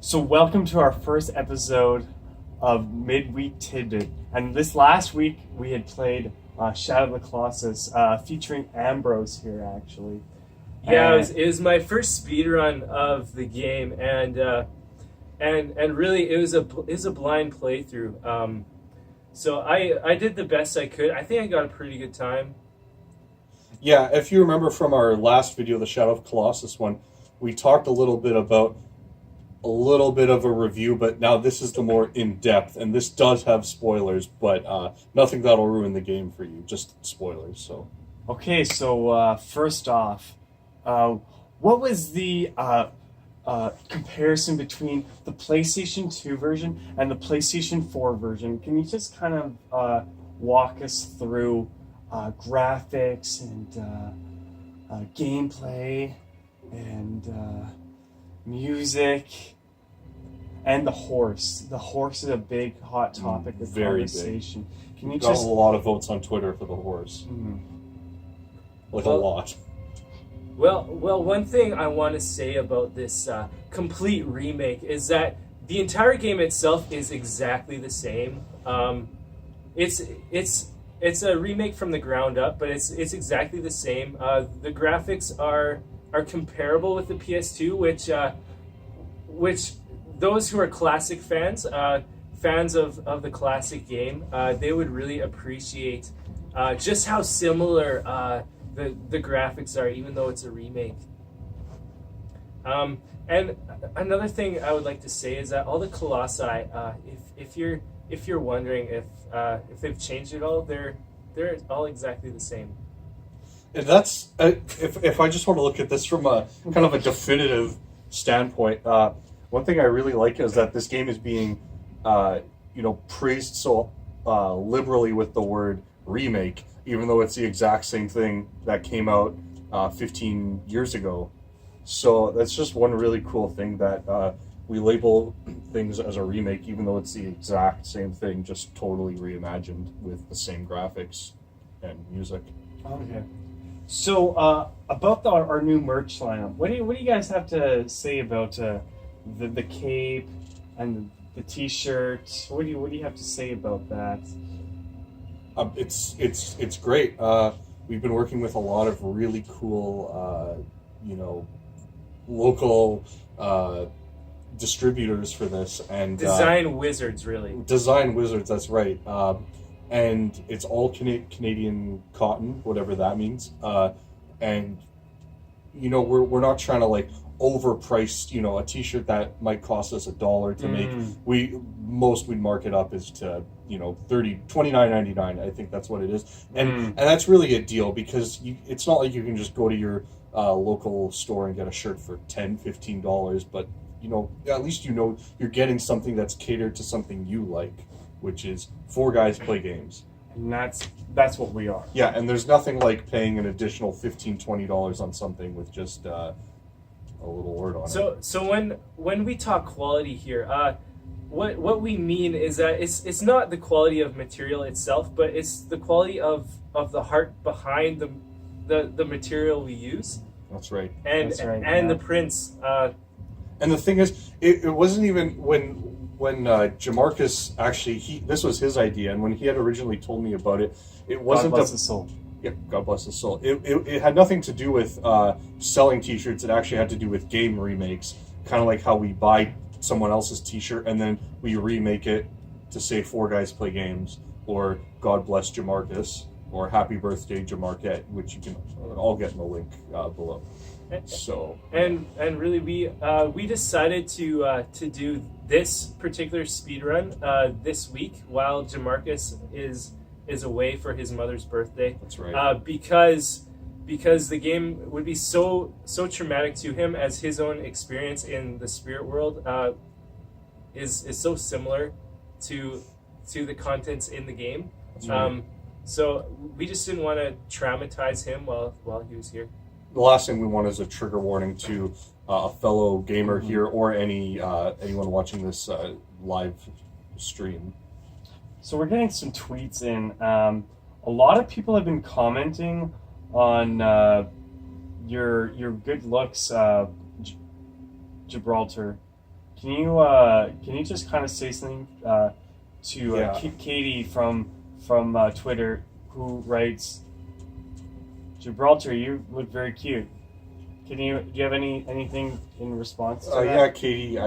So welcome to our first episode of Midweek TidBit. And this last week we had played Shadow of the Colossus, featuring Ambrose here actually. Yeah, it was my first speedrun of the game, and really it was a blind playthrough. So I did the best I could. I think I got a pretty good time. Yeah, if you remember from our last video, the Shadow of Colossus one, we talked a little bit about a little bit of a review, but now this is the more in-depth, and this does have spoilers, but nothing that'll ruin the game for you, just spoilers. So, okay, so first off, what was the comparison between the PlayStation 2 version and the PlayStation 4 version? Can you just kind of walk us through graphics and gameplay and music and the horse? The horse is a big hot topic of conversation. Big. Can you got a lot of votes on Twitter for the horse? Like a lot. Well, one thing I want to say about this complete remake is that the entire game itself is exactly the same. It's a remake from the ground up, but it's exactly the same. The graphics are comparable with the PS2, which those who are classic fans, fans of the classic game, they would really appreciate just how similar the graphics are, even though it's a remake. And another thing I would like to say is that all the Colossi, if you're wondering if they've changed at all, they're all exactly the same. And that's if I just want to look at this from a kind of a definitive standpoint. One thing I really like is that this game is being, praised so liberally with the word remake, even though it's the exact same thing that came out 15 years ago. So that's just one really cool thing that we label things as a remake, even though it's the exact same thing, just totally reimagined with the same graphics and music. Okay. So about our new merch lineup, what do you guys have to say about the cape and the T-shirt? What do you have to say about that? It's great. We've been working with a lot of really cool, local distributors for this, and design wizards, really. Design wizards, that's right. And it's all Canadian cotton, whatever that means. And we're not trying to overpriced, a T-shirt that might cost us $1 to make. We'd mark it up as to $29.99. I think that's what it is, and that's really a deal, because it's not like you can just go to your local store and get a shirt for $10-15, but at least you're getting something that's catered to something you like, which is 4 guys play games. And that's what we are. Yeah, and there's nothing like paying an additional $15-20 on something with just a little word on it. So when we talk quality here, what we mean is that it's not the quality of material itself, but it's the quality of the heart behind the material we use. That's right. And the prints. And the thing is, it wasn't even when Jamarcus actually this was his idea, and when he had originally told me about it, it wasn't God bless his soul. Yeah, God bless his soul. It had nothing to do with selling T-shirts. It actually had to do with game remakes, kind of like how we buy someone else's T-shirt and then we remake it to say 4 guys play games, or God bless Jamarcus, or Happy Birthday Jamarquette, which you can all get in the link below. So and really we decided to do this particular speedrun this week while Jamarcus is away for his mother's birthday. That's right. Because the game would be so traumatic to him, as his own experience in the spirit world is so similar to the contents in the game. That's right. So we just didn't want to traumatize him while he was here. The last thing we want is a trigger warning to a fellow gamer here, or anyone watching this live stream. So we're getting some tweets in. A lot of people have been commenting on your good looks, Gibraltar. can you just kind of say something to Yeah. Katie from Twitter, who writes, Gibraltar, you look very cute. Do you have anything in response to that? Yeah, Katie,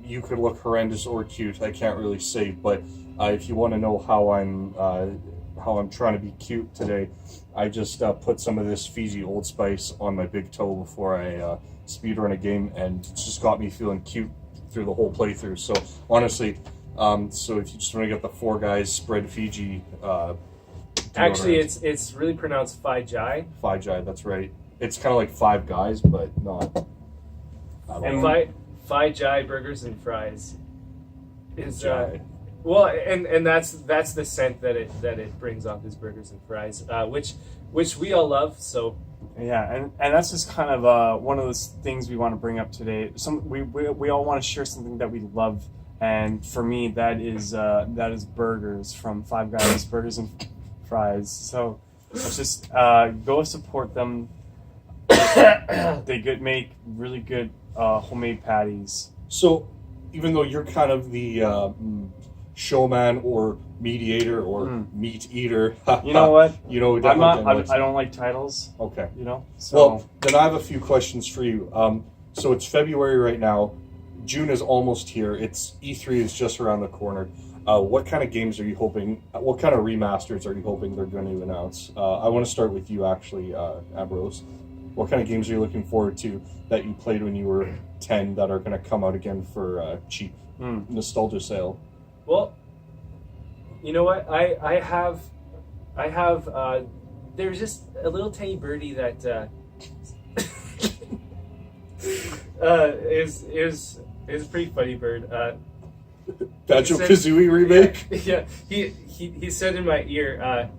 you could look horrendous or cute. I can't really say, but if you want to know how I'm trying to be cute today, I just put some of this Fiji Old Spice on my big toe before I speedrun a game, and it's just got me feeling cute through the whole playthrough. So honestly, so if you just want to get the Four Guys spread Fiji, Actually, deodorant. it's really pronounced Phi Jai. Phi Jai, that's right. It's kind of like Five Guys, but not. I don't And know. Phi Jai burgers and fries is Jai. well, and that's the scent that it brings off his burgers and fries, which we all love. So Yeah, and that's just kind of one of those things we want to bring up today. We all want to share something that we love, and for me that is burgers from Five Guys Burgers and Fries. So let's just go support them. They make really good homemade patties. So, even though you're kind of the showman or mediator or meat eater, You know what? you know, I'm not. definitely I don't like titles. Okay. You know. So Well, then I have a few questions for you. So it's February right now. June is almost here. It's E3 is just around the corner. What kind of games are you hoping? What kind of remasters are you hoping they're going to announce? I want to start with you, actually, Ambrose. What kind of games are you looking forward to that you played when you were 10 that are going to come out again for cheap nostalgia sale? well, you know what? I have there's just a little tiny birdie that is a pretty funny bird. Banjo Kazooie remake. Yeah, he said in my ear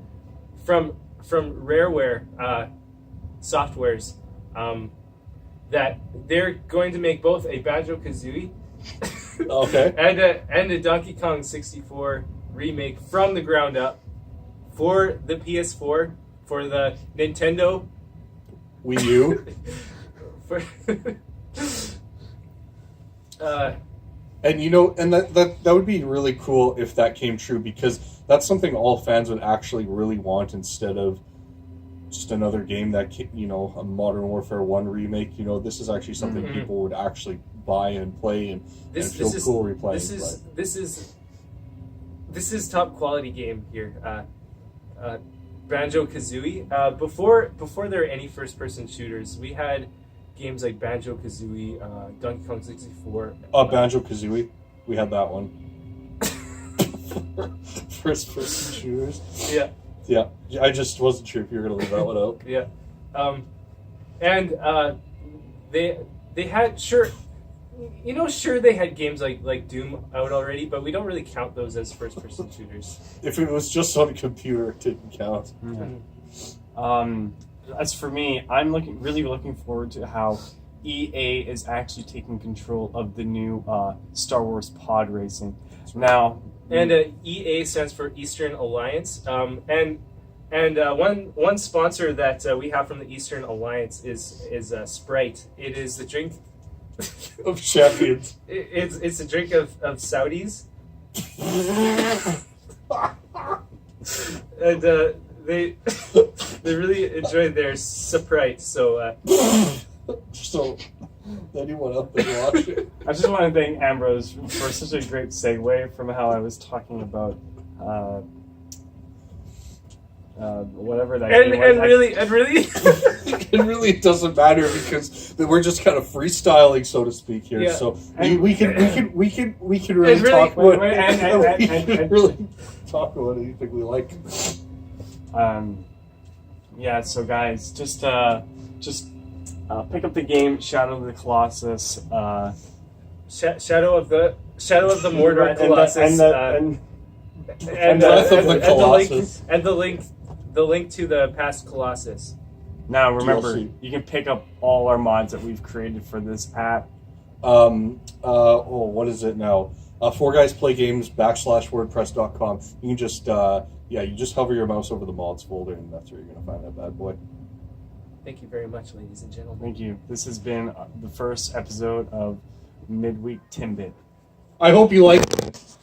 from Rareware Softwares that they're going to make both a Banjo Kazooie Okay. and a Donkey Kong 64 remake from the ground up for the PS4, for the Nintendo, Wii U. for And you know, and that would be really cool if that came true, because that's something all fans would actually really want, instead of just another game that, you know, a Modern Warfare 1 remake. You know, this is actually something people would actually buy and play and feel cool replaying. This is top quality game here. Banjo Kazooie. Before there were any first person shooters, we had games like Banjo Kazooie, Donkey Kong 64. Banjo Kazooie, we had that one. First person shooters. Yeah. Yeah, I just wasn't sure if you were gonna leave that one out. Yeah. And they had sure they had games like Doom out already, but we don't really count those as first person shooters. If it was just on a computer, it didn't count. As for me, I'm really looking forward to how EA is actually taking control of the new Star Wars pod racing. Now, And EA stands for Eastern Alliance. And one sponsor that we have from the Eastern Alliance is Sprite. It is the drink Of champions. It's a drink of Saudis. And they really enjoyed their Sprite. So So anyone out there watching? I just want to thank Ambrose for such a great segue from how I was talking about whatever that game was. and really It really doesn't matter, because we're just kind of freestyling, so to speak, here. Yeah. So And- we can really And really- talk about wait, we and- can really talk about anything we like. Yeah, so guys, just pick up the game Shadow of the Colossus. Shadow of the Mordor and Colossus. and Breath of the Colossus. And the link to the past Colossus. now remember, DLC. you can pick up all our mods that we've created for this app. What is it now? 4guysplaygames.wordpress.com. You can just you just hover your mouse over the mods folder, and that's where you're gonna find that bad boy. Thank you very much, ladies and gentlemen. Thank you. This has been the first episode of midweek TidBit. I hope you like it.